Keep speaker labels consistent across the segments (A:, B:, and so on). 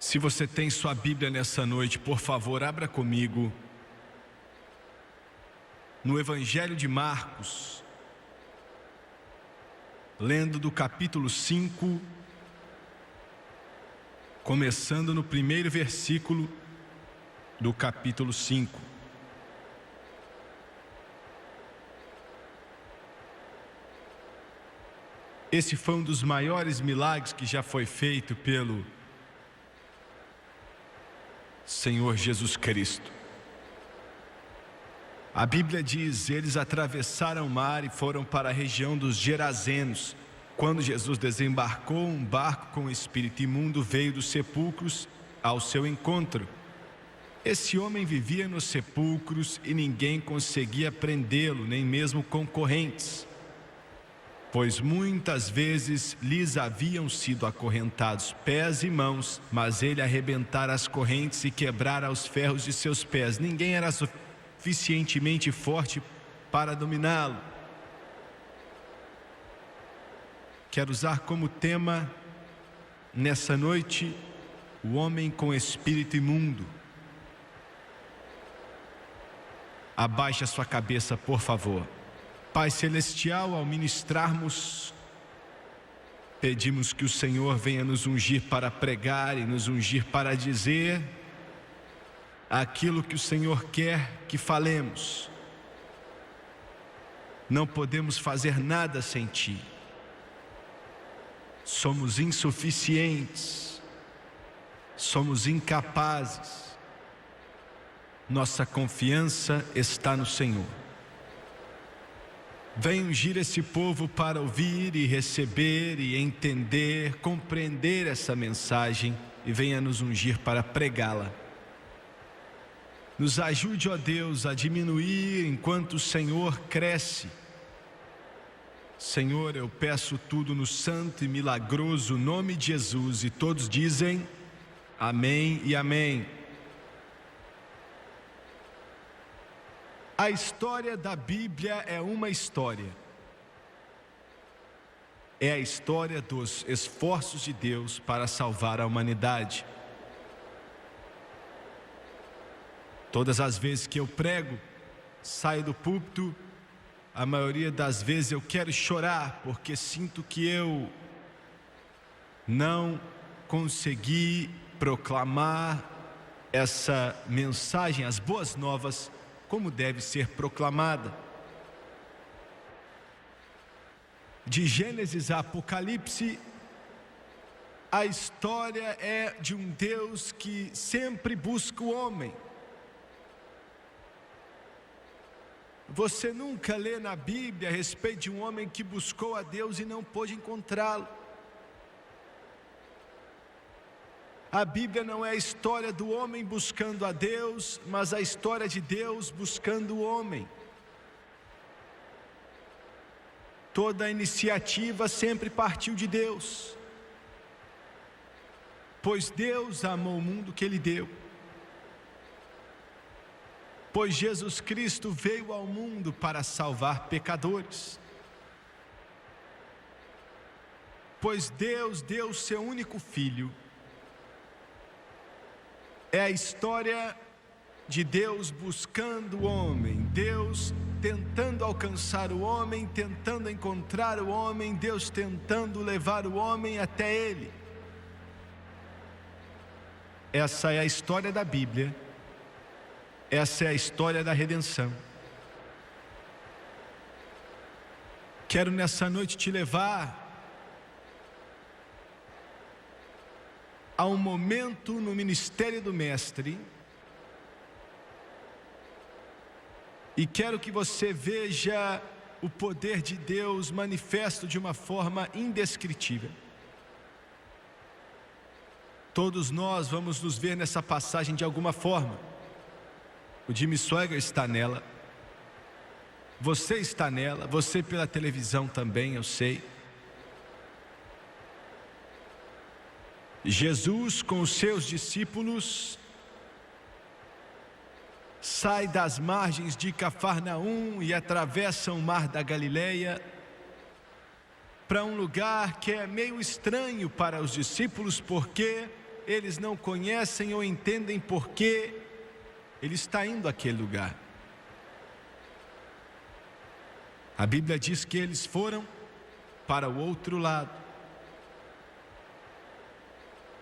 A: Se você tem sua Bíblia nessa noite, por favor, abra comigo no Evangelho de Marcos, lendo do capítulo 5, começando no primeiro versículo do capítulo 5. Esse foi um dos maiores milagres que já foi feito pelo Senhor Jesus Cristo. A Bíblia diz: eles atravessaram o mar e foram para a região dos Gerazenos. Quando Jesus desembarcou, um barco com espírito imundo veio dos sepulcros ao seu encontro. Esse homem vivia nos sepulcros e ninguém conseguia prendê-lo, nem mesmo concorrentes, pois muitas vezes lhes haviam sido acorrentados pés e mãos, mas ele arrebentara as correntes e quebrara os ferros de seus pés. Ninguém era suficientemente forte para dominá-lo. Quero usar como tema nessa noite o homem com espírito imundo. Abaixe a sua cabeça, por favor. Pai Celestial, ao ministrarmos, pedimos que o Senhor venha nos ungir para pregar e nos ungir para dizer aquilo que o Senhor quer que falemos. Não podemos fazer nada sem Ti. Somos insuficientes, somos incapazes. Nossa confiança está no Senhor. Vem ungir esse povo para ouvir e receber e entender, compreender essa mensagem, e venha nos ungir para pregá-la. Nos ajude, ó Deus, a diminuir enquanto o Senhor cresce. Senhor, eu peço tudo no santo e milagroso nome de Jesus, e todos dizem amém e amém. A história da Bíblia é uma história. É a história dos esforços de Deus para salvar a humanidade. Todas as vezes que eu prego, saio do púlpito, a maioria das vezes eu quero chorar, porque sinto que eu não consegui proclamar essa mensagem, as boas novas, como deve ser proclamada. De Gênesis a Apocalipse, a história é de um Deus que sempre busca o homem. Você nunca lê na Bíblia a respeito de um homem que buscou a Deus e não pôde encontrá-lo. A Bíblia não é a história do homem buscando a Deus, mas a história de Deus buscando o homem. Toda a iniciativa sempre partiu de Deus, pois Deus amou o mundo que Ele deu. Pois Jesus Cristo veio ao mundo para salvar pecadores. Pois Deus deu o seu único Filho. É a história de Deus buscando o homem, Deus tentando alcançar o homem, tentando encontrar o homem, Deus tentando levar o homem até Ele. Essa é a história da Bíblia, essa é a história da redenção. Quero nessa noite te levar a um momento no ministério do Mestre, e quero que você veja o poder de Deus manifesto de uma forma indescritível. Todos nós vamos nos ver nessa passagem de alguma forma. O Jimmy Swaggart está nela, você está nela, você pela televisão também, eu sei. Jesus com os seus discípulos sai das margens de Cafarnaum e atravessa o mar da Galileia para um lugar que é meio estranho para os discípulos, porque eles não conhecem ou entendem por que ele está indo àquele lugar. A Bíblia diz que eles foram para o outro lado.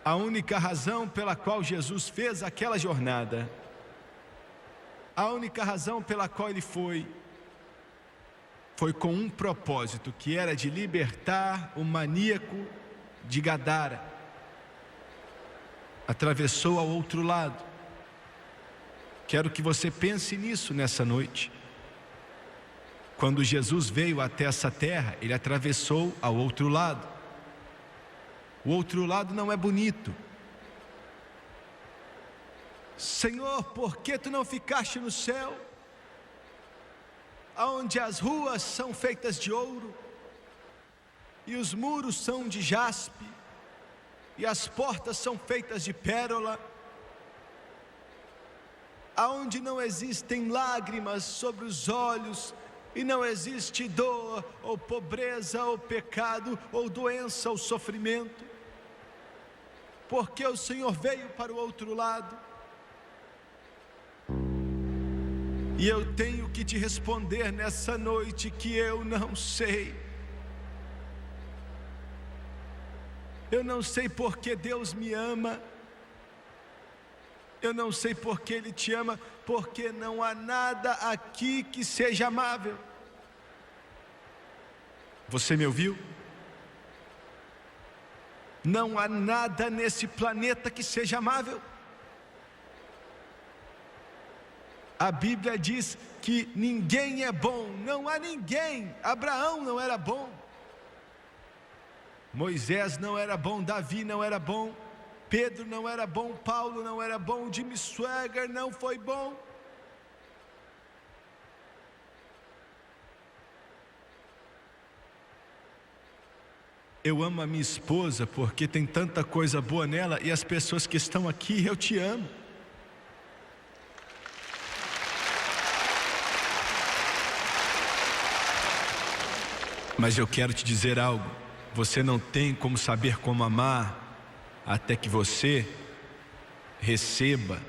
A: A única razão pela qual Jesus fez aquela jornada, a única razão pela qual ele foi com um propósito, que era de libertar o maníaco de Gadara. Atravessou ao outro lado. Quero que você pense nisso nessa noite. Quando Jesus veio até essa terra, ele atravessou ao outro lado. O outro lado não é bonito. Senhor, por que tu não ficaste no céu, onde as ruas são feitas de ouro, e os muros são de jaspe, e as portas são feitas de pérola, aonde não existem lágrimas sobre os olhos, e não existe dor, ou pobreza, ou pecado, ou doença, ou sofrimento? Porque o Senhor veio para o outro lado. E eu tenho que te responder nessa noite que eu não sei. Eu não sei porque Deus me ama. Eu não sei porque Ele te ama, porque não há nada aqui que seja amável. Você me ouviu? Não há nada nesse planeta que seja amável. A Bíblia diz que ninguém é bom, não há ninguém. Abraão não era bom, Moisés não era bom, Davi não era bom, Pedro não era bom, Paulo não era bom, Jimmy Swaggart não foi bom. Eu amo a minha esposa porque tem tanta coisa boa nela, e as pessoas que estão aqui, eu te amo. Mas eu quero te dizer algo: você não tem como saber como amar até que você receba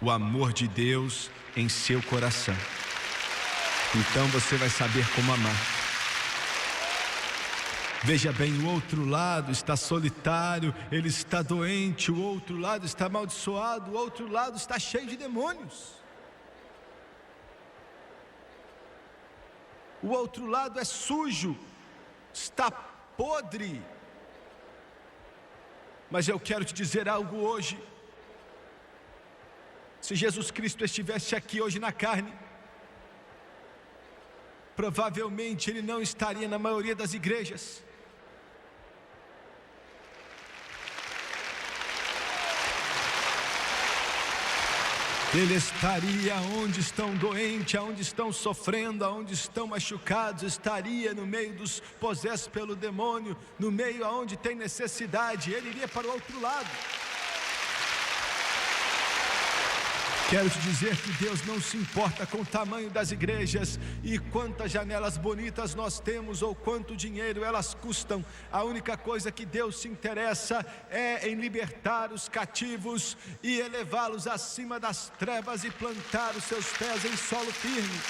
A: o amor de Deus em seu coração. Então você vai saber como amar. Veja bem, o outro lado está solitário, ele está doente, o outro lado está amaldiçoado, o outro lado está cheio de demônios. O outro lado é sujo, está podre. Mas eu quero te dizer algo hoje. Se Jesus Cristo estivesse aqui hoje na carne, provavelmente Ele não estaria na maioria das igrejas. Ele estaria onde estão doentes, onde estão sofrendo, onde estão machucados. Estaria no meio dos possessos pelo demônio, no meio aonde tem necessidade. Ele iria para o outro lado. Quero te dizer que Deus não se importa com o tamanho das igrejas e quantas janelas bonitas nós temos ou quanto dinheiro elas custam. A única coisa que Deus se interessa é em libertar os cativos e elevá-los acima das trevas e plantar os seus pés em solo firme.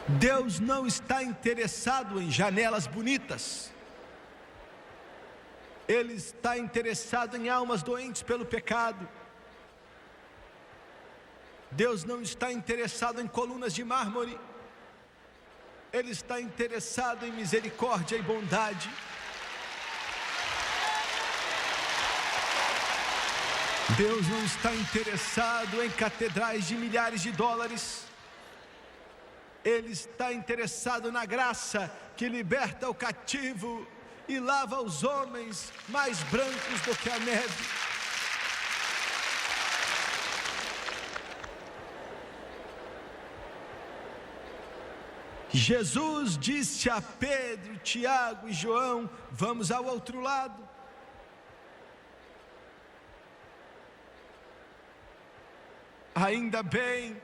A: Deus não está interessado em janelas bonitas. Ele está interessado em almas doentes pelo pecado. Deus não está interessado em colunas de mármore. Ele está interessado em misericórdia e bondade. Deus não está interessado em catedrais de milhares de dólares. Ele está interessado na graça que liberta o cativo e lava os homens mais brancos do que a neve. Jesus disse a Pedro, Tiago e João: vamos ao outro lado. Ainda bem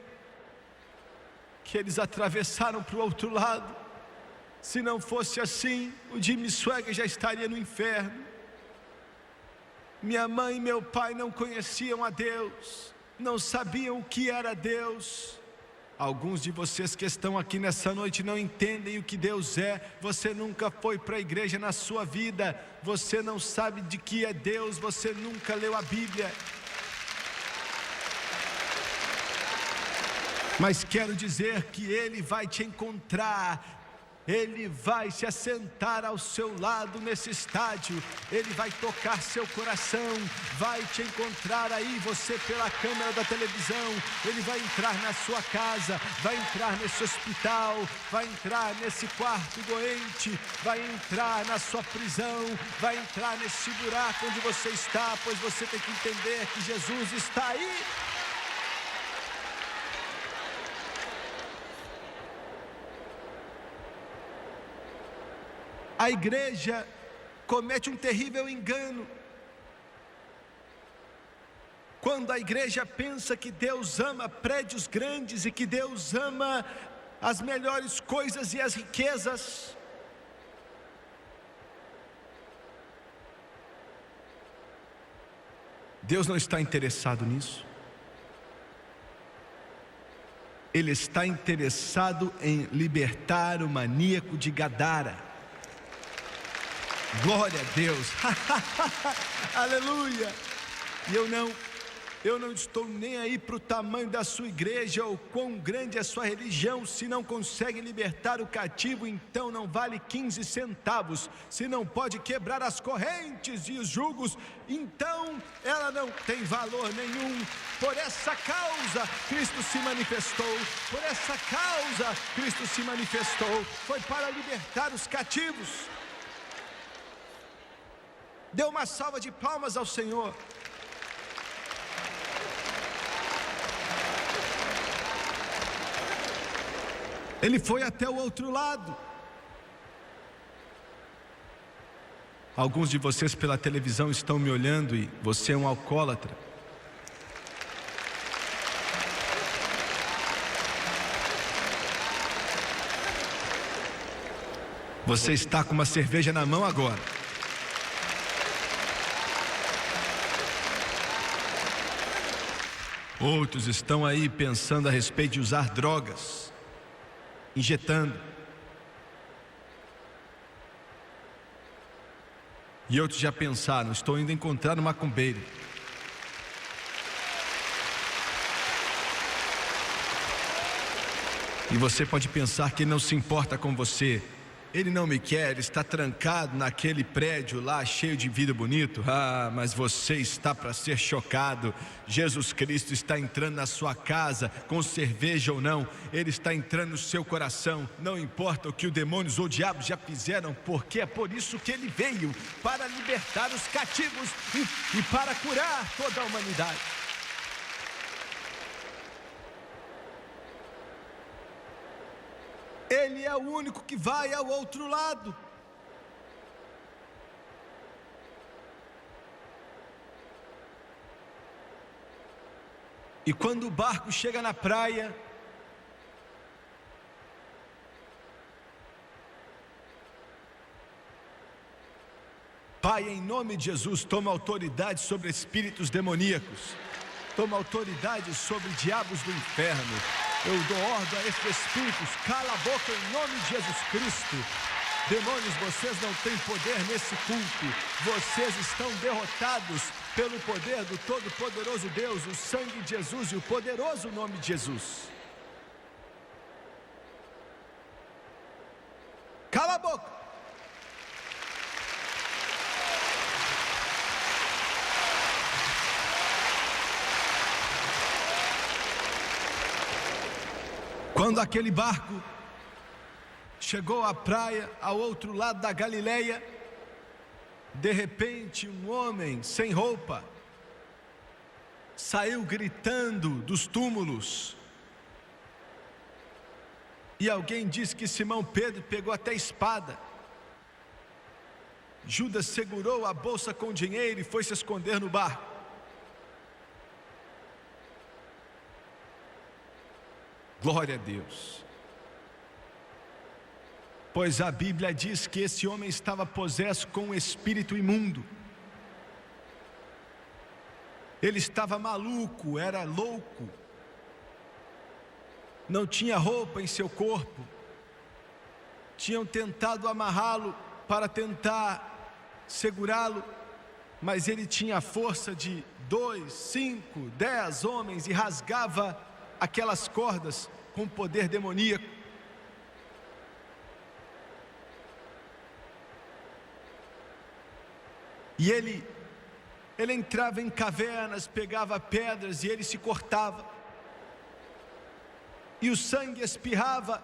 A: que eles atravessaram para o outro lado, Se não fosse assim, o Jimmy Swaggart já estaria no inferno. Minha mãe e meu pai não conheciam a Deus, não sabiam o que era Deus. Alguns de vocês que estão aqui nessa noite não entendem o que Deus é. Você nunca foi para a igreja na sua vida, você não sabe de que é Deus, você nunca leu a Bíblia. Mas quero dizer que Ele vai te encontrar. Ele vai se assentar ao seu lado nesse estádio. Ele vai tocar seu coração, vai te encontrar aí, você pela câmera da televisão. Ele vai entrar na sua casa, vai entrar nesse hospital, vai entrar nesse quarto doente, vai entrar na sua prisão, vai entrar nesse buraco onde você está, pois você tem que entender que Jesus está aí. A igreja comete um terrível engano quando a igreja pensa que Deus ama prédios grandes e que Deus ama as melhores coisas e as riquezas. Deus não está interessado nisso. Ele está interessado em libertar o maníaco de Gadara. Glória a Deus. Aleluia. E eu não estou nem aí para o tamanho da sua igreja ou quão grande é a sua religião. Se não consegue libertar o cativo, então não vale 15 centavos. Se não pode quebrar as correntes e os jugos, então ela não tem valor nenhum. Por essa causa Cristo se manifestou. Por essa causa Cristo se manifestou. Foi para libertar os cativos. Dê uma salva de palmas ao Senhor. Ele foi até o outro lado. Alguns de vocês pela televisão estão me olhando e você é um alcoólatra. Você está com uma cerveja na mão agora. Outros estão aí pensando a respeito de usar drogas, injetando. E outros já pensaram, estou indo encontrar um macumbeiro. E você pode pensar que ele não se importa com você. Ele não me quer, ele está trancado naquele prédio lá cheio de vidro bonito. Ah, mas você está para ser chocado. Jesus Cristo está entrando na sua casa, com cerveja ou não. Ele está entrando no seu coração. Não importa o que os demônios ou diabos já fizeram, porque é por isso que ele veio, para libertar os cativos e para curar toda a humanidade. Ele é o único que vai ao outro lado. E quando o barco chega na praia, Pai, em nome de Jesus, toma autoridade sobre espíritos demoníacos, toma autoridade sobre diabos do inferno. Eu dou ordem a esses espíritos, cala a boca em nome de Jesus Cristo. Demônios, vocês não têm poder nesse culto. Vocês estão derrotados pelo poder do Todo-Poderoso Deus, o sangue de Jesus e o poderoso nome de Jesus. Cala a boca. Quando aquele barco chegou à praia, ao outro lado da Galileia, de repente um homem sem roupa saiu gritando dos túmulos. E alguém disse que Simão Pedro pegou até espada. Judas segurou a bolsa com dinheiro e foi se esconder no barco. Glória a Deus. pois a Bíblia diz que esse homem estava possesso com um espírito imundo. Ele estava maluco, era louco, não tinha roupa em seu corpo. Tinham tentado amarrá-lo para tentar segurá-lo, mas ele tinha a força de 2, 5, 10 homens e rasgava aquelas cordas com poder demoníaco. E ele entrava em cavernas, pegava pedras e ele se cortava. E o sangue espirrava.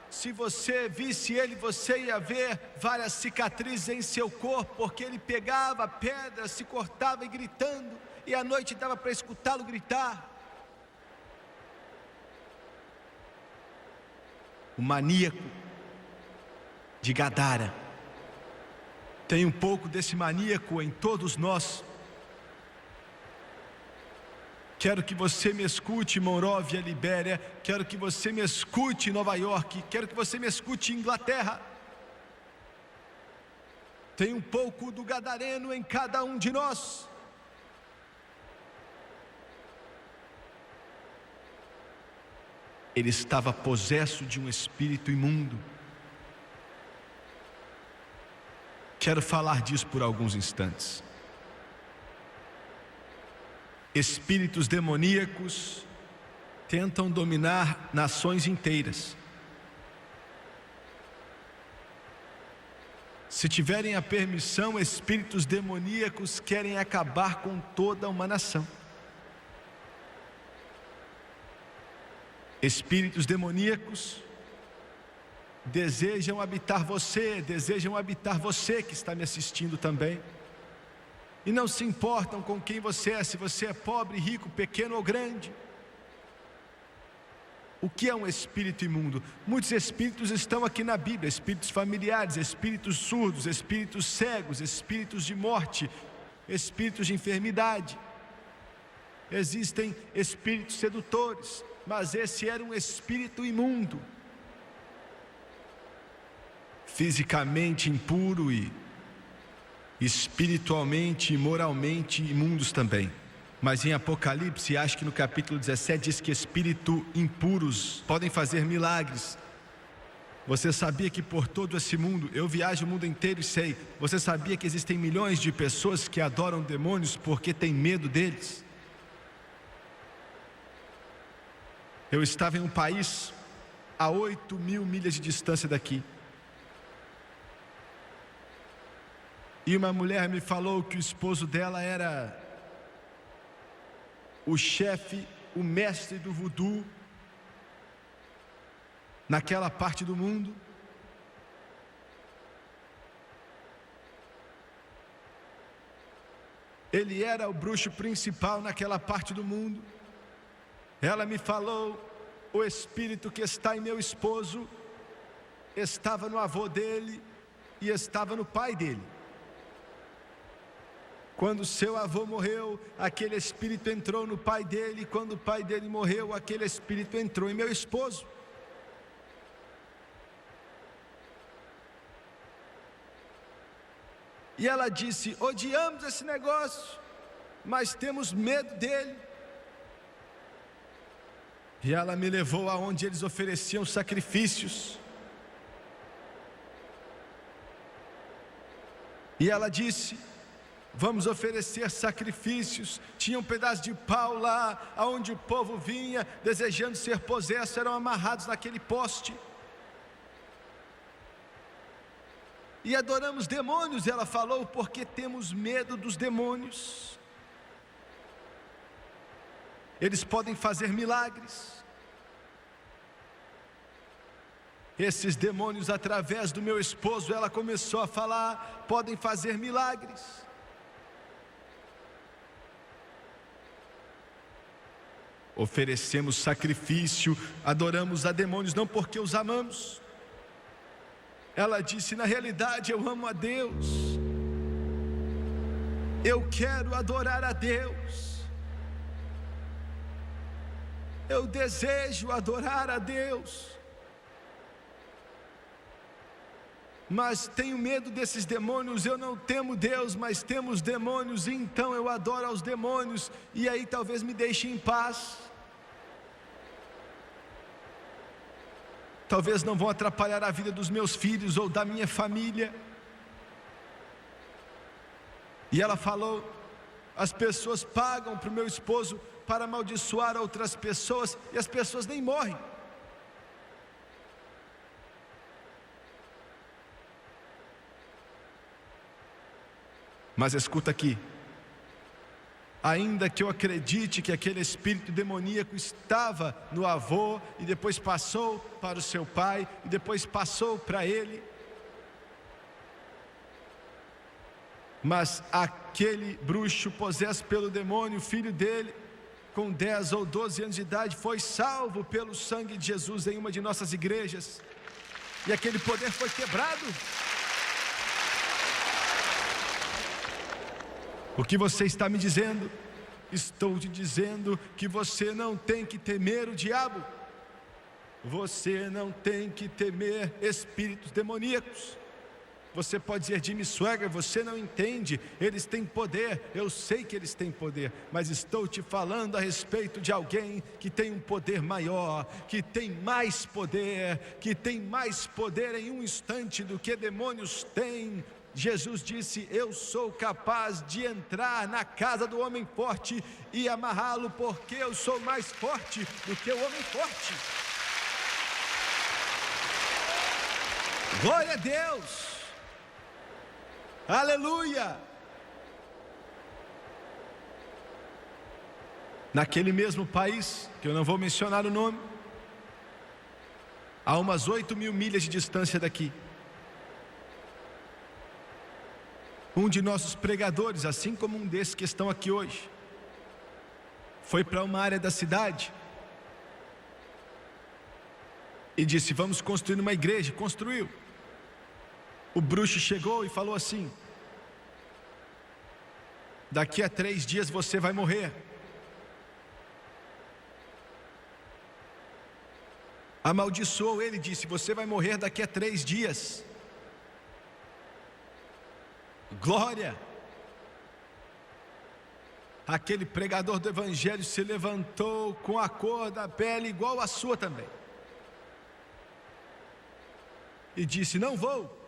A: Se você visse ele, você ia ver várias cicatrizes em seu corpo, porque ele pegava pedras, se cortava e gritando, e à noite dava para escutá-lo gritar. O maníaco de Gadara. Tem um pouco desse maníaco em todos nós. Quero que você me escute, Monróvia, Libéria. Quero que você me escute, Nova York. Quero que você me escute, Inglaterra. Tem um pouco do gadareno em cada um de nós. Ele estava possesso de um espírito imundo. Quero falar disso por alguns instantes. Espíritos demoníacos tentam dominar nações inteiras. Se tiverem a permissão, espíritos demoníacos querem acabar com toda uma nação. Espíritos demoníacos desejam habitar você que está me assistindo também. E não se importam com quem você é, se você é pobre, rico, pequeno ou grande. O que é um espírito imundo? Muitos espíritos estão aqui na Bíblia: espíritos familiares, espíritos surdos, espíritos cegos, espíritos de morte, espíritos de enfermidade. Existem espíritos sedutores, mas esse era um espírito imundo, fisicamente impuro e espiritualmente e moralmente imundos também. Mas em Apocalipse, acho que no capítulo 17, diz que espíritos impuros podem fazer milagres. Você sabia que por todo esse mundo, eu viajo o mundo inteiro e sei, você sabia que existem milhões de pessoas que adoram demônios porque têm medo deles? Eu estava em um país a 8.000 milhas de distância daqui. E uma mulher me falou que o esposo dela era o chefe, o mestre do voodoo naquela parte do mundo. Ele era o bruxo principal naquela parte do mundo. Ela me falou: o espírito que está em meu esposo estava no avô dele e estava no pai dele. Quando seu avô morreu, aquele espírito entrou no pai dele. E quando o pai dele morreu, aquele espírito entrou em meu esposo. E ela disse: odiamos esse negócio, mas temos medo dele. E ela me levou aonde eles ofereciam sacrifícios. E ela disse: vamos oferecer sacrifícios. Tinha um pedaço de pau lá, aonde o povo vinha desejando ser possesso, eram amarrados naquele poste. E adoramos demônios, ela falou, porque temos medo dos demônios. Eles podem fazer milagres. Esses demônios, através do meu esposo, ela começou a falar, podem fazer milagres. Oferecemos sacrifício, adoramos a demônios, não porque os amamos. Ela disse: na realidade eu amo a Deus, eu quero adorar a Deus, eu desejo adorar a Deus. mas tenho medo desses demônios. Eu não temo Deus, mas temo os demônios, e então eu adoro aos demônios, e aí talvez me deixe em paz. Talvez não vão atrapalhar a vida dos meus filhos ou da minha família. E ela falou: as pessoas pagam para o meu esposo para amaldiçoar outras pessoas, e as pessoas nem morrem. Mas escuta aqui, ainda que eu acredite que aquele espírito demoníaco estava no avô, e depois passou para o seu pai, e depois passou para ele, mas aquele bruxo possesso pelo demônio, filho dele, com 10 ou 12 anos de idade, foi salvo pelo sangue de Jesus em uma de nossas igrejas, e aquele poder foi quebrado. O que você está me dizendo? Estou te dizendo que você não tem que temer o diabo. Você não tem que temer espíritos demoníacos. Você pode dizer: Jimmy Swaggart, você não entende, eles têm poder. Eu sei que eles têm poder, mas estou te falando a respeito de alguém que tem um poder maior, que tem mais poder, que tem mais poder em um instante do que demônios têm. Jesus disse: eu sou capaz de entrar na casa do homem forte e amarrá-lo, porque eu sou mais forte do que o homem forte. Glória a Deus, aleluia. Naquele mesmo país, que eu não vou mencionar o nome, a umas 8.000 milhas de distância daqui, um de nossos pregadores, assim como um desses que estão aqui hoje, foi para uma área da cidade e disse: vamos construir uma igreja. Construiu. O bruxo chegou e falou assim: daqui a 3 dias você vai morrer. Amaldiçoou ele e disse: você vai morrer daqui a 3 dias. Glória! Aquele pregador do evangelho se levantou com a cor da pele igual a sua também, e disse: não vou.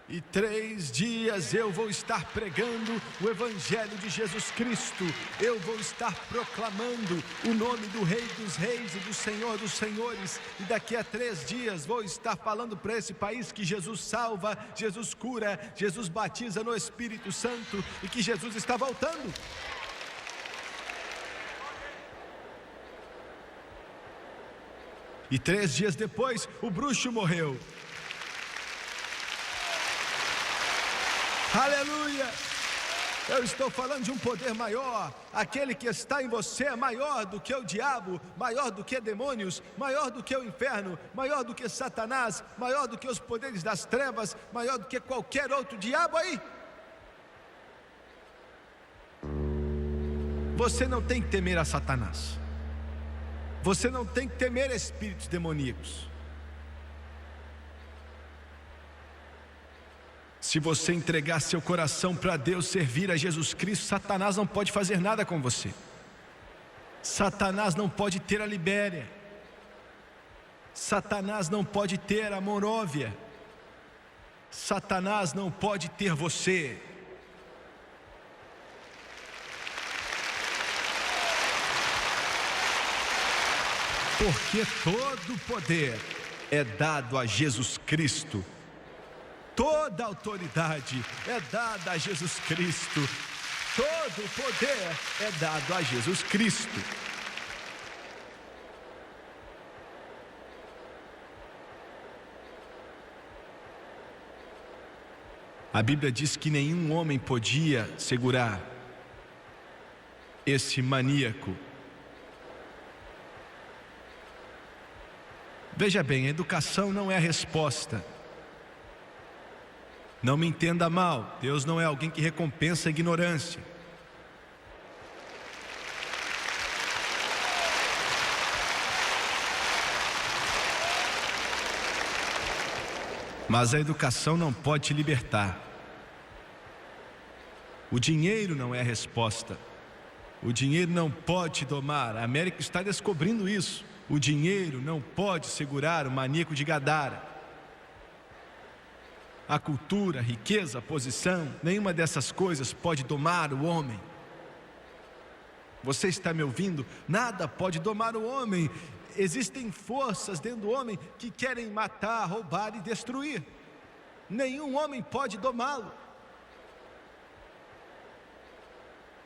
A: E 3 dias eu vou estar pregando o evangelho de Jesus Cristo. Eu vou estar proclamando o nome do Rei dos Reis e do Senhor dos Senhores. E daqui a 3 dias vou estar falando para esse país que Jesus salva, Jesus cura, Jesus batiza no Espírito Santo, e que Jesus está voltando. E 3 dias depois, o bruxo morreu. Aleluia! Eu estou falando de um poder maior. Aquele que está em você é maior do que o diabo, maior do que demônios, maior do que o inferno, maior do que Satanás, maior do que os poderes das trevas, maior do que qualquer outro diabo aí. Você não tem que temer a Satanás. Você não tem que temer espíritos demoníacos. Se você entregar seu coração para Deus, servir a Jesus Cristo, Satanás não pode fazer nada com você. Satanás não pode ter a Libéria. Satanás não pode ter a Monróvia. Satanás não pode ter você. Porque todo poder é dado a Jesus Cristo. Toda autoridade é dada a Jesus Cristo. Todo poder é dado a Jesus Cristo. A Bíblia diz que nenhum homem podia segurar esse maníaco. Veja bem, a educação não é a resposta. Não me entenda mal, Deus não é alguém que recompensa a ignorância. Mas a educação não pode te libertar. O dinheiro não é a resposta. O dinheiro não pode te domar. A América está descobrindo isso. O dinheiro não pode segurar o maníaco de Gadara. A cultura, a riqueza, a posição, nenhuma dessas coisas pode domar o homem. Você está me ouvindo? Nada pode domar o homem. Existem forças dentro do homem que querem matar, roubar e destruir. Nenhum homem pode domá-lo.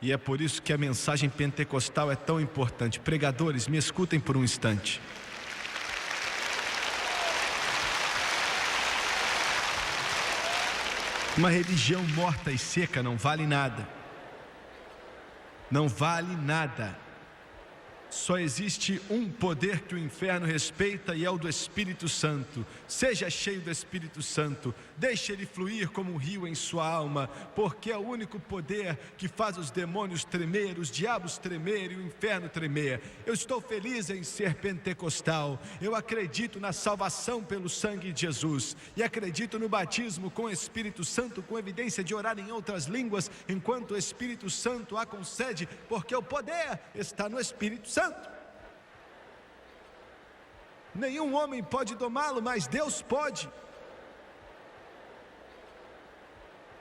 A: E é por isso que a mensagem pentecostal é tão importante. Pregadores, me escutem por um instante. Uma religião morta e seca não vale nada. Não vale nada. Só existe um poder que o inferno respeita e é o do Espírito Santo. Seja cheio do Espírito Santo, deixe ele fluir como um rio em sua alma, porque é o único poder que faz os demônios tremer, os diabos tremer e o inferno tremer. Eu estou feliz em ser pentecostal. Eu acredito na salvação pelo sangue de Jesus e acredito no batismo com o Espírito Santo, com evidência de orar em outras línguas enquanto o Espírito Santo a concede, porque o poder está no Espírito Santo. Nenhum homem pode domá-lo, mas Deus pode.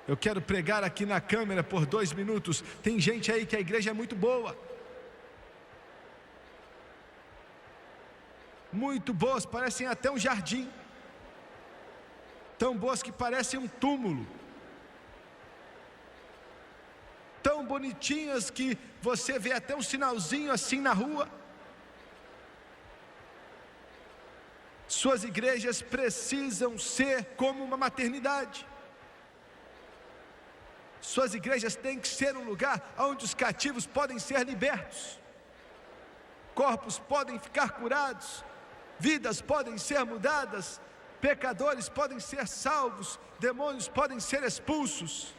A: Eu quero pregar aqui na câmera por 2 minutos. Tem gente aí que a igreja é muito boa, muito boas, parecem até um jardim, tão boas que parecem um túmulo, tão bonitinhas que você vê até um sinalzinho assim na rua. Suas igrejas precisam ser como uma maternidade. Suas igrejas têm que ser um lugar onde os cativos podem ser libertos, corpos podem ficar curados, vidas podem ser mudadas, pecadores podem ser salvos, demônios podem ser expulsos.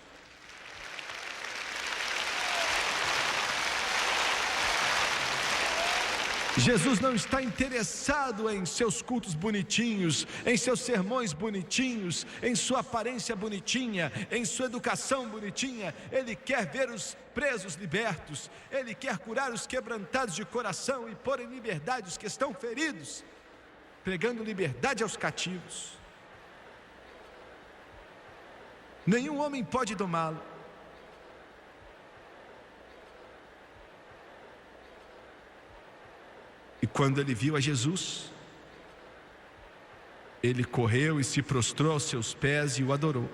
A: Jesus não está interessado em seus cultos bonitinhos, em seus sermões bonitinhos, em sua aparência bonitinha, em sua educação bonitinha. Ele quer ver os presos libertos, Ele quer curar os quebrantados de coração e pôr em liberdade os que estão feridos, pregando liberdade aos cativos. Nenhum homem pode domá-lo. E quando ele viu a Jesus, ele correu e se prostrou aos seus pés e o adorou.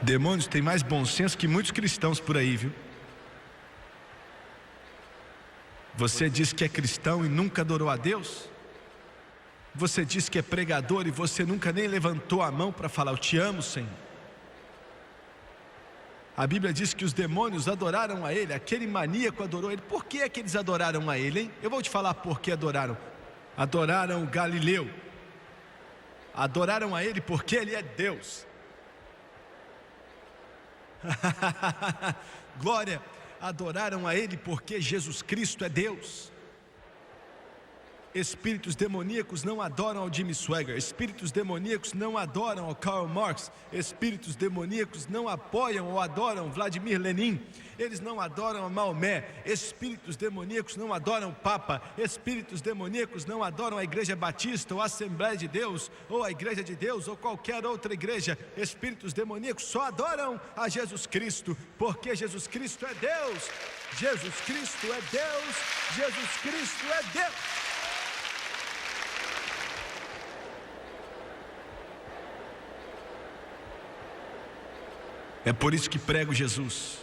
A: Demônios têm mais bom senso que muitos cristãos por aí, viu? Você diz que é cristão e nunca adorou a Deus? Você diz que é pregador e você nunca nem levantou a mão para falar: eu te amo, Senhor. A Bíblia diz que os demônios adoraram a ele, aquele maníaco adorou ele. Por que é que eles adoraram a ele, hein? Eu vou te falar por que adoraram. Adoraram Galileu. Adoraram a ele porque ele é Deus. Glória. Adoraram a ele porque Jesus Cristo é Deus. Espíritos demoníacos não adoram ao Jimmy Swaggart. Espíritos demoníacos não adoram ao Karl Marx. Espíritos demoníacos não apoiam ou adoram Vladimir Lenin. Eles não adoram a Maomé. Espíritos demoníacos não adoram o Papa. Espíritos demoníacos não adoram a Igreja Batista ou a Assembleia de Deus ou a Igreja de Deus ou qualquer outra igreja. Espíritos demoníacos só adoram a Jesus Cristo, porque Jesus Cristo é Deus. Jesus Cristo é Deus. Jesus Cristo é Deus. É por isso que prego Jesus.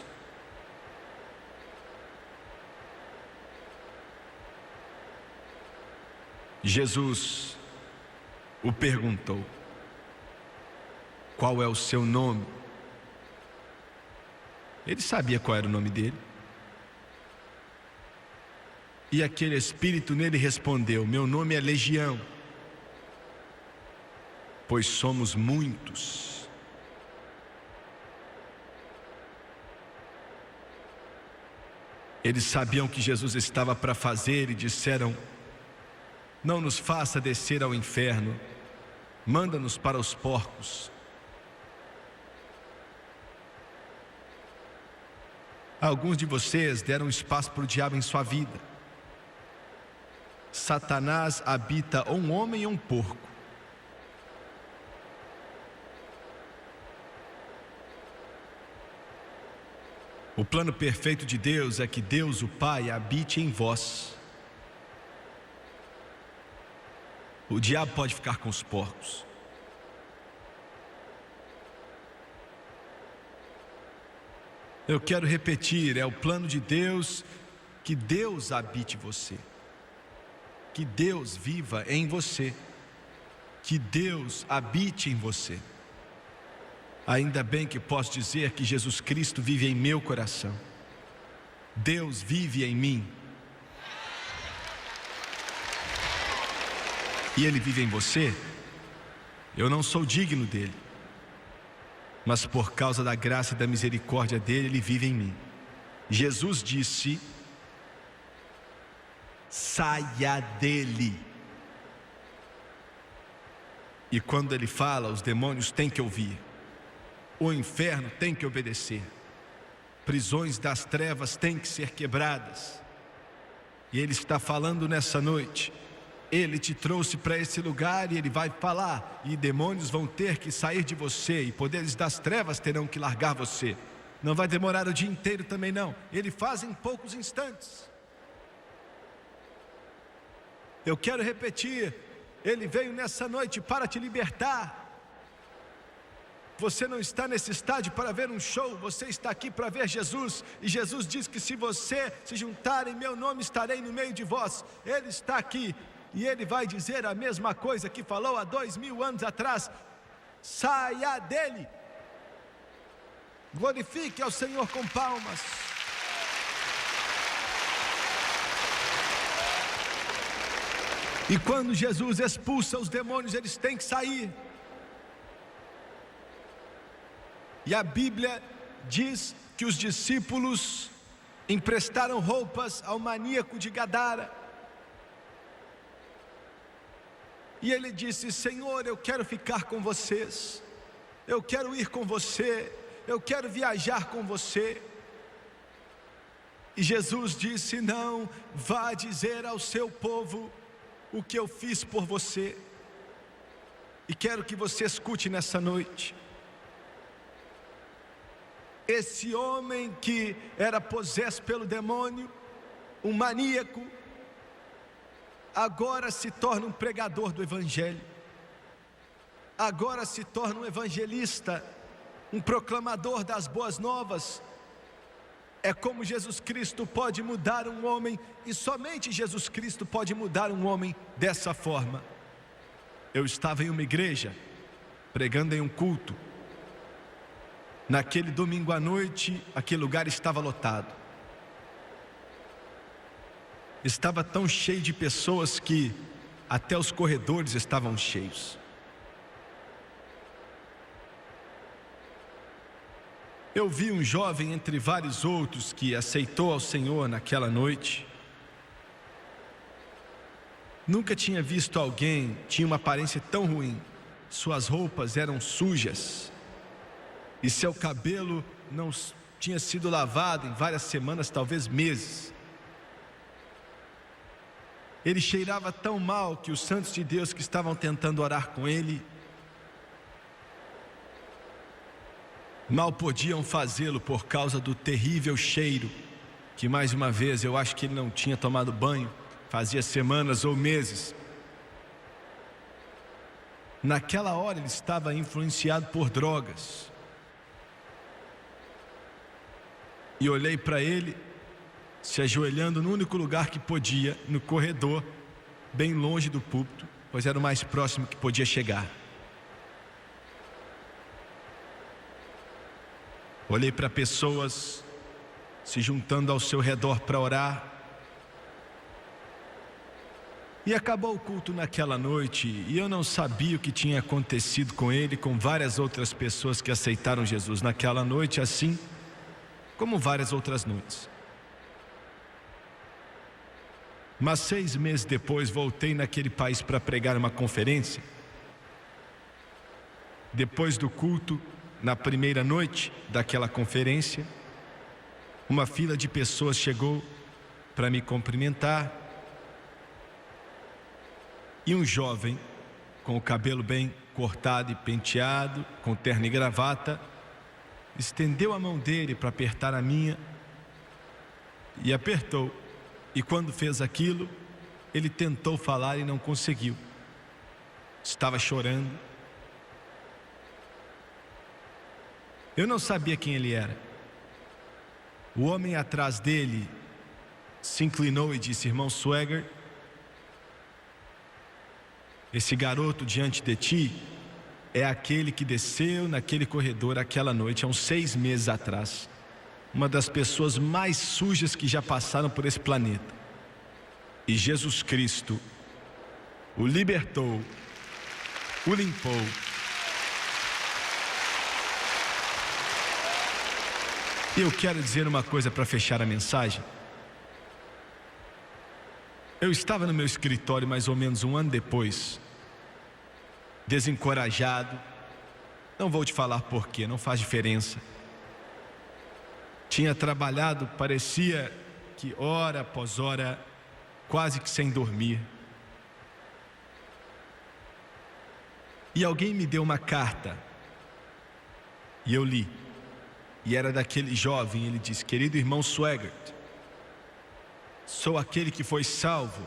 A: Jesus o perguntou: qual é o seu nome? Ele sabia qual era o nome dele. E aquele espírito nele respondeu: meu nome é Legião, pois somos muitos. Eles sabiam o que Jesus estava para fazer e disseram: não nos faça descer ao inferno, manda-nos para os porcos. Alguns de vocês deram espaço para o diabo em sua vida. Satanás habita ou um homem ou um porco. O plano perfeito de Deus é que Deus, o Pai, habite em vós. O diabo pode ficar com os porcos. Eu quero repetir, é o plano de Deus que Deus habite você. Que Deus viva em você. Que Deus habite em você. Ainda bem que posso dizer que Jesus Cristo vive em meu coração. Deus vive em mim. E Ele vive em você. Eu não sou digno dele, mas por causa da graça e da misericórdia dele, Ele vive em mim. Jesus disse: saia dele. E quando Ele fala, os demônios têm que ouvir. O inferno tem que obedecer. Prisões das trevas têm que ser quebradas. E Ele está falando nessa noite. Ele te trouxe para esse lugar e Ele vai falar. E demônios vão ter que sair de você. E poderes das trevas terão que largar você. Não vai demorar o dia inteiro também não. Ele faz em poucos instantes. Eu quero repetir. Ele veio nessa noite para te libertar. Você não está nesse estádio para ver um show, você está aqui para ver Jesus. E Jesus diz que se você se juntar em meu nome, estarei no meio de vós. Ele está aqui e Ele vai dizer a mesma coisa que falou há 2000 anos atrás: saia dele. Glorifique ao Senhor com palmas. E quando Jesus expulsa os demônios, eles têm que sair. E a Bíblia diz que os discípulos emprestaram roupas ao maníaco de Gadara. E ele disse: Senhor, eu quero ficar com vocês. Eu quero ir com você. Eu quero viajar com você. E Jesus disse: não, vá dizer ao seu povo o que eu fiz por você. E quero que você escute nessa noite. Esse homem que era possesso pelo demônio, um maníaco, agora se torna um pregador do Evangelho. Agora se torna um evangelista, um proclamador das boas novas. É como Jesus Cristo pode mudar um homem, e somente Jesus Cristo pode mudar um homem dessa forma. Eu estava em uma igreja, pregando em um culto. Naquele domingo à noite, aquele lugar estava lotado. Estava tão cheio de pessoas que até os corredores estavam cheios. Eu vi um jovem entre vários outros que aceitou ao Senhor naquela noite. Nunca tinha visto alguém, tinha uma aparência tão ruim. Suas roupas eram sujas. E seu cabelo não tinha sido lavado em várias semanas, talvez meses. Ele cheirava tão mal que os santos de Deus que estavam tentando orar com ele mal podiam fazê-lo por causa do terrível cheiro, que mais uma vez eu acho que ele não tinha tomado banho, fazia semanas ou meses. Naquela hora ele estava influenciado por drogas. E olhei para ele, se ajoelhando no único lugar que podia, no corredor, bem longe do púlpito, pois era o mais próximo que podia chegar. Olhei para pessoas se juntando ao seu redor para orar. E acabou o culto naquela noite, e eu não sabia o que tinha acontecido com ele, com várias outras pessoas que aceitaram Jesus naquela noite, assim como várias outras noites. Mas 6 meses depois voltei naquele país para pregar uma conferência. Depois do culto, na primeira noite daquela conferência, uma fila de pessoas chegou para me cumprimentar. E um jovem, com o cabelo bem cortado e penteado, com terno e gravata, estendeu a mão dele para apertar a minha, e apertou. E quando fez aquilo, ele tentou falar e não conseguiu. Estava chorando. Eu não sabia quem ele era. O homem atrás dele se inclinou e disse: irmão Swagger, esse garoto diante de ti é aquele que desceu naquele corredor aquela noite, há uns 6 meses atrás. Uma das pessoas mais sujas que já passaram por esse planeta. E Jesus Cristo o libertou, o limpou. E eu quero dizer uma coisa para fechar a mensagem. Eu estava no meu escritório mais ou menos 1 ano depois, desencorajado. Não vou te falar porquê, não faz diferença. Tinha trabalhado, parecia que hora após hora, quase que sem dormir. E alguém me deu uma carta, e eu li. E era daquele jovem. Ele disse: querido irmão Swaggart, sou aquele que foi salvo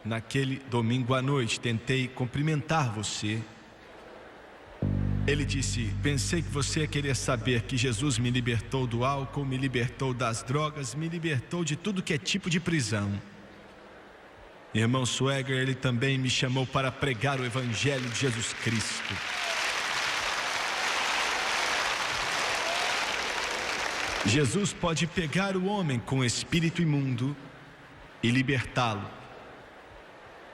A: naquele domingo à noite. Tentei cumprimentar você. Ele disse: pensei que você ia querer saber que Jesus me libertou do álcool, me libertou das drogas, me libertou de tudo que é tipo de prisão. Irmão Swagger, ele também me chamou para pregar o Evangelho de Jesus Cristo. Jesus pode pegar o homem com espírito imundo e libertá-lo.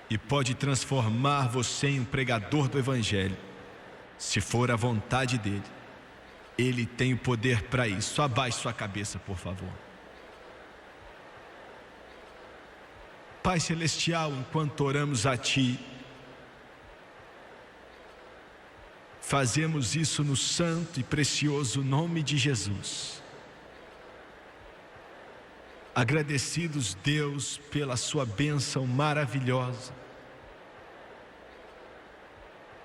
A: E pode transformar você em um pregador do Evangelho, se for a vontade dele. Ele tem o poder para isso. Abaixe sua cabeça, por favor. Pai Celestial, enquanto oramos a Ti, fazemos isso no santo e precioso nome de Jesus. Agradecidos, Deus, pela Sua bênção maravilhosa.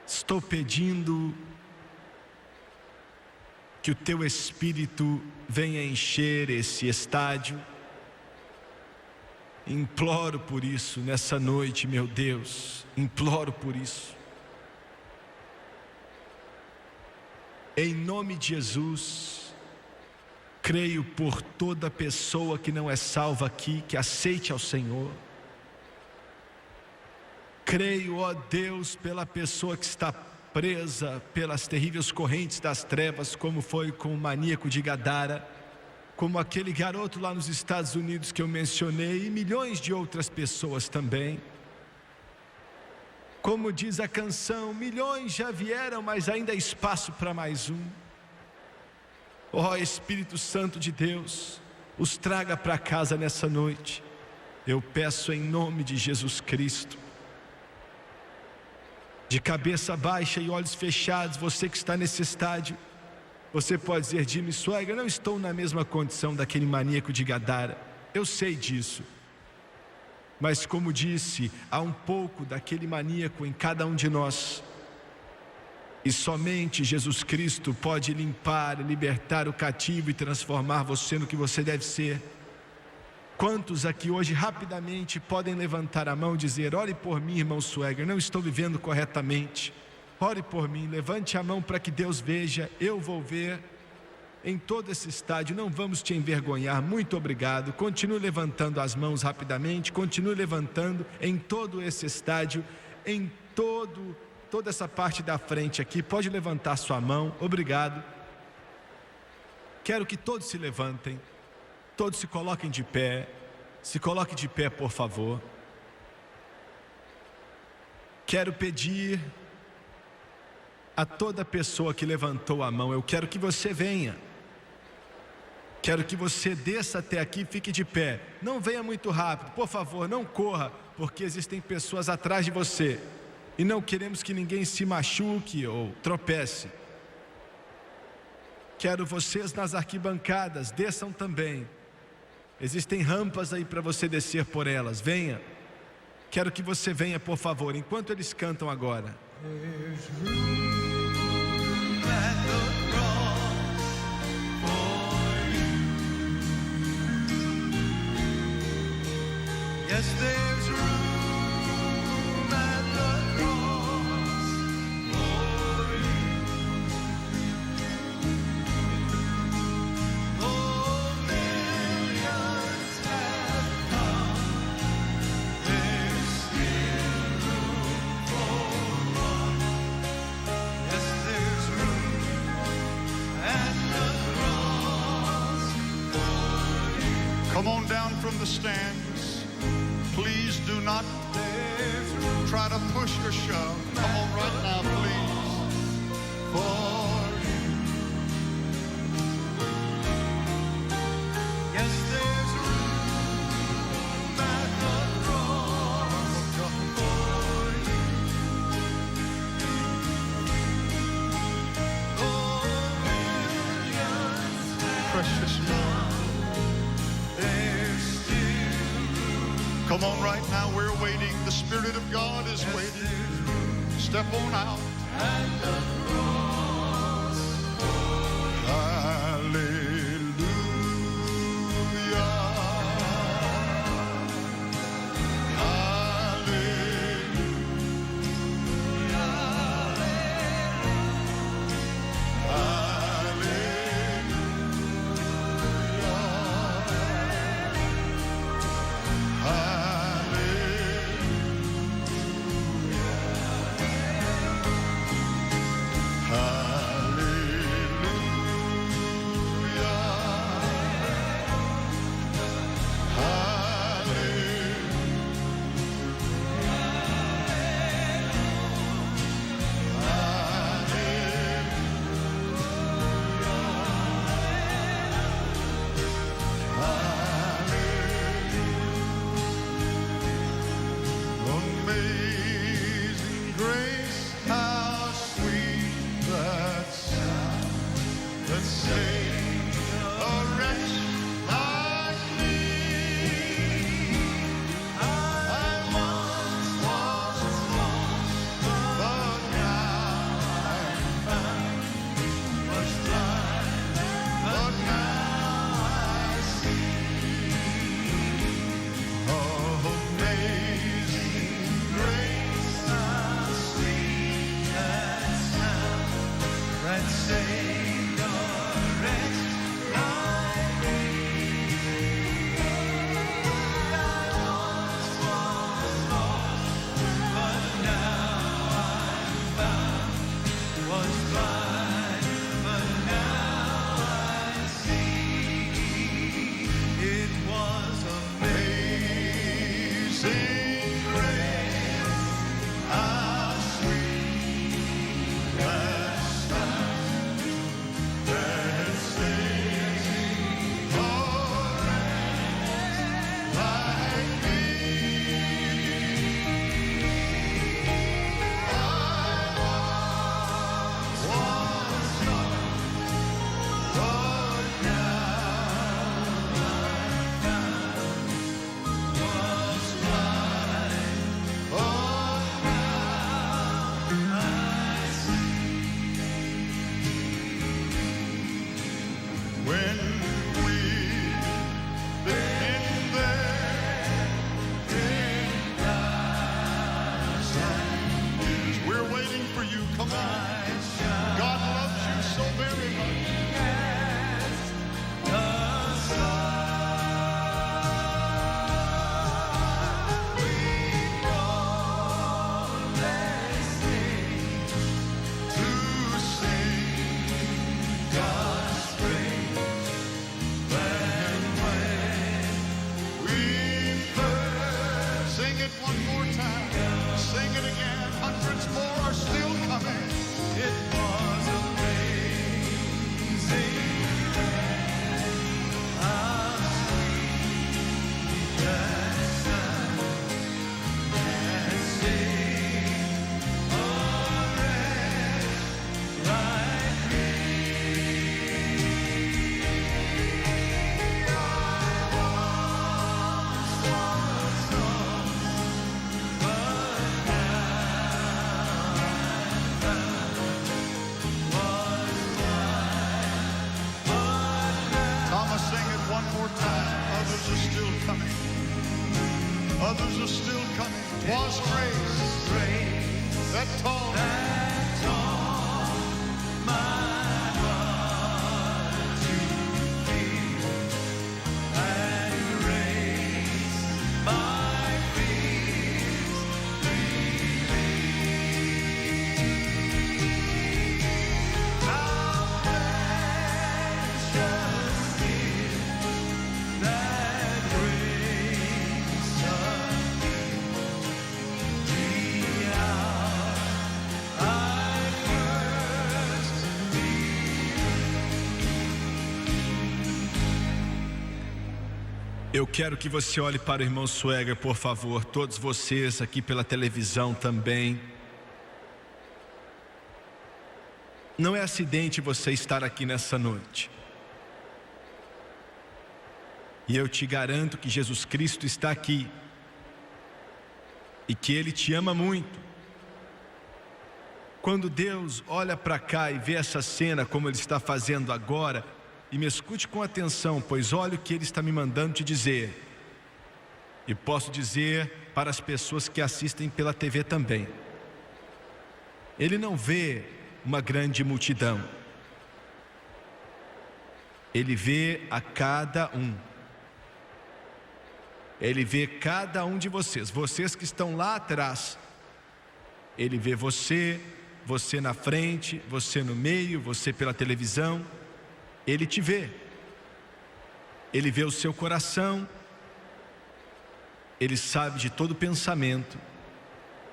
A: Estou pedindo que o Teu Espírito venha encher esse estádio. Imploro por isso nessa noite, meu Deus, imploro por isso. Em nome de Jesus, creio por toda pessoa que não é salva aqui, que aceite ao Senhor. Creio, ó Deus, pela pessoa que está presa pelas terríveis correntes das trevas, como foi com o maníaco de Gadara, como aquele garoto lá nos Estados Unidos que eu mencionei, e milhões de outras pessoas também. Como diz a canção, milhões já vieram, mas ainda há espaço para mais um. Ó Espírito Santo de Deus, os traga para casa nessa noite. Eu peço em nome de Jesus Cristo. De cabeça baixa e olhos fechados, você que está nesse estádio, você pode dizer: Jimmy Swaggart, eu não estou na mesma condição daquele maníaco de Gadara. Eu sei disso. Mas como disse, há um pouco daquele maníaco em cada um de nós. E somente Jesus Cristo pode limpar, libertar o cativo e transformar você no que você deve ser. Quantos aqui hoje rapidamente podem levantar a mão e dizer: ore por mim, irmão Swaggart, não estou vivendo corretamente. Ore por mim, levante a mão para que Deus veja, eu vou ver. Em todo esse estádio, não vamos te envergonhar. Muito obrigado. Continue levantando as mãos rapidamente, continue levantando em todo esse estádio, em toda essa parte da frente aqui. Pode levantar sua mão, obrigado. Quero que todos se levantem, todos se coloquem de pé. Se coloque de pé, por favor. Quero pedir a toda pessoa que levantou a mão, eu quero que você venha. Quero que você desça até aqui e fique de pé. Não venha muito rápido, por favor, não corra, porque existem pessoas atrás de você. E não queremos que ninguém se machuque ou tropece. Quero vocês nas arquibancadas, desçam também. Existem rampas aí para você descer por elas, venha. Quero que você venha, por favor, enquanto eles cantam agora.
B: Yes, there's room at the cross for you. Oh, millions have come. There's still room for one. Yes, there's room at the cross for you. Come on down from the stands. Please do not try to push or shove. Come on right now, please. For you. Yes, there's room at the cross for you. Oh, millions precious Lord. Come on right now, we're waiting. The Spirit of God is waiting. Step on out. And the cross. Hallelujah. Others are still coming. 'Twas a race that taught
C: my heart to fear and erase my fears. How precious is that grace of the hour I first
A: Eu quero que você olhe para o irmão Sueger, por favor. Todos vocês aqui pela televisão também. Não é acidente você estar aqui nessa noite. E eu te garanto que Jesus Cristo está aqui. E que Ele te ama muito. Quando Deus olha para cá e vê essa cena como Ele está fazendo agora, e me escute com atenção, pois olha o que Ele está me mandando te dizer. E posso dizer para as pessoas que assistem pela TV também. Ele não vê uma grande multidão. Ele vê a cada um. Ele vê cada um de vocês. Vocês que estão lá atrás. Ele vê você, você na frente, você no meio, você pela televisão. Ele te vê. Ele vê o seu coração. Ele sabe de todo pensamento.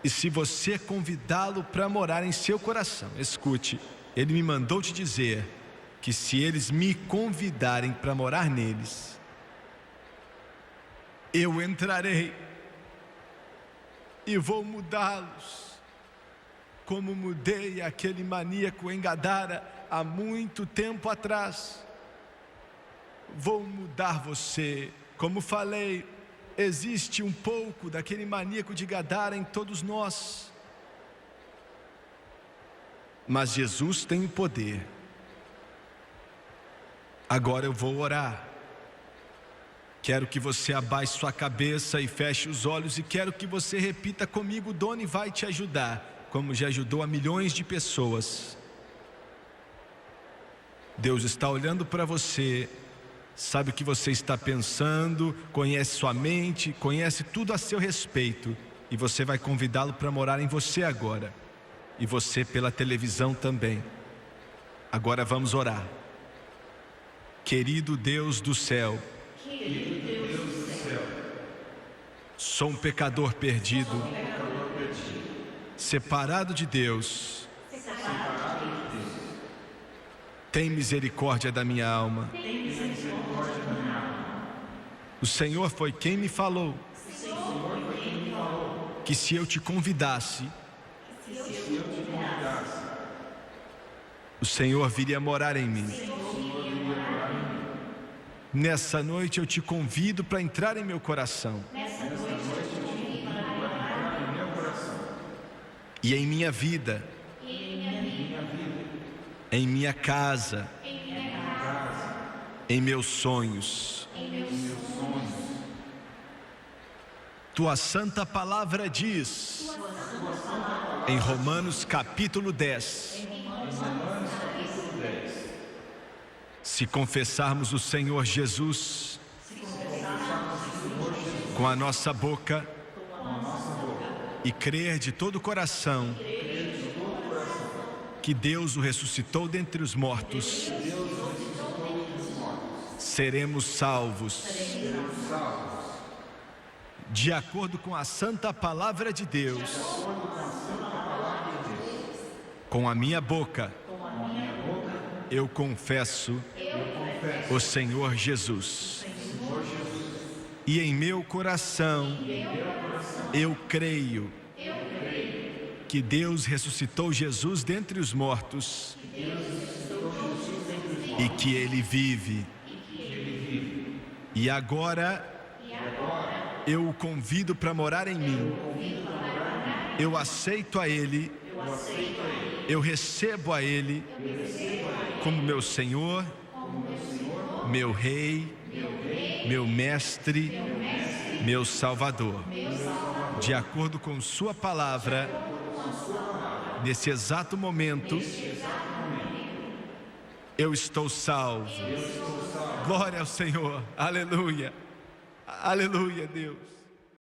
A: E se você convidá-lo para morar em seu coração, escute, Ele me mandou te dizer que se eles me convidarem para morar neles, eu entrarei e vou mudá-los, como mudei aquele maníaco em Gadara há muito tempo atrás. Vou mudar você. Como falei, existe um pouco daquele maníaco de Gadara em todos nós. Mas Jesus tem o poder. Agora eu vou orar. Quero que você abaixe sua cabeça e feche os olhos, e quero que você repita comigo. Doni vai te ajudar, como já ajudou a milhões de pessoas. Deus está olhando para você, sabe o que você está pensando, conhece sua mente, conhece tudo a seu respeito, e você vai convidá-lo para morar em você agora, e você pela televisão também. Agora vamos orar. Querido Deus do céu, sou um pecador perdido, separado de Deus. Tem misericórdia da minha alma. O Senhor foi quem me falou que se eu te convidasse, o Senhor viria morar em mim. Nessa noite eu te convido para entrar em meu coração. E em minha vida, em minha casa, em meus sonhos. Tua santa palavra diz, em Romanos capítulo 10, se confessarmos o Senhor Jesus com a nossa boca e crer de todo o coração que Deus o ressuscitou dentre os mortos, seremos salvos. De acordo com a santa palavra de Deus, com a minha boca, eu confesso o Senhor Jesus. E em meu coração, eu creio que Deus ressuscitou Jesus dentre os mortos e que Ele vive. E agora eu o convido para morar em mim. Eu aceito a Ele, eu recebo a Ele como meu Senhor, meu Rei, meu Mestre, meu Salvador. De acordo com sua palavra, nesse exato momento, eu estou salvo. Glória ao Senhor. Aleluia. Aleluia, Deus.